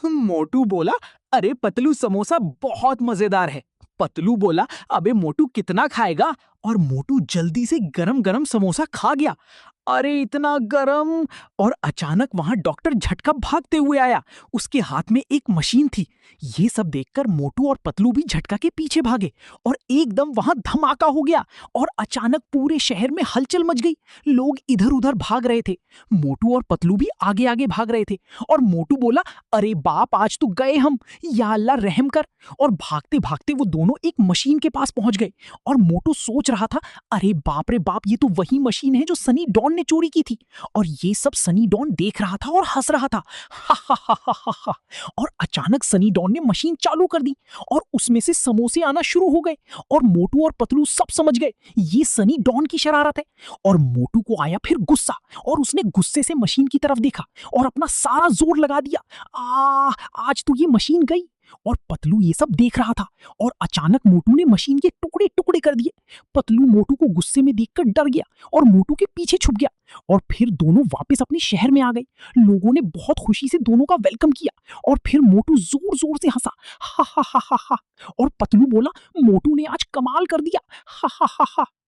मोटू बोला, अरे पतलू समोसा बहुत मजेदार है। पतलू बोला, अबे मोटू कितना खाएगा? और मोटू जल्दी से गरम गरम समोसा खा गया। अरे इतना गरम! और अचानक वहां डॉक्टर झटका भागते हुए आया। उसके हाथ में एक मशीन थी। ये सब देखकर मोटू और पतलू भी झटका के पीछे भागे और एकदम वहां धमाका हो गया और अचानक पूरे शहर में हलचल मच गई। लोग इधर उधर भाग रहे थे। मोटू और पतलू भी आगे आगे भाग रहे थे। और मोटू बोला, अरे बाप, आज तो गए हम, या अल्लाह रहम कर। और भागते भागते वो दोनों एक मशीन के पास पहुंच गए। और मोटू सोच रहा था, अरे बाप रे बाप, ये तो वही मशीन है जो सनी डॉन ने चोरी की थी। और ये सब सनी डॉन देख रहा था और हंस रहा था। हा हा हा हा हा हा। और अचानक सनी डॉन ने मशीन चालू कर दी और उसमें से समोसे आना शुरू हो गए। और मोटू और पतलू सब समझ गए ये सनी डॉन की शरारत है। और मोटू को आया फिर गुस्सा और उसने गुस्से से मशीन की तरफ देखा और अपना सारा जोर लगा दिया। आज तो ये मशीन गई। और पतलू ये सब देख रहा था और अचानक मोटू ने मशीन के टुकड़े टुकड़े कर दिए। पतलू मोटू को गुस्से में देखकर डर गया और मोटू के पीछे छुप गया। और फिर दोनों वापस अपने शहर में आ गए। लोगों ने बहुत खुशी से दोनों का वेलकम किया। और फिर मोटू जोर जोर से हंसा, हा हा हा हा हा। और पतलू बोला, मोटू ने आज कमाल कर दिया, हा हा हा हा।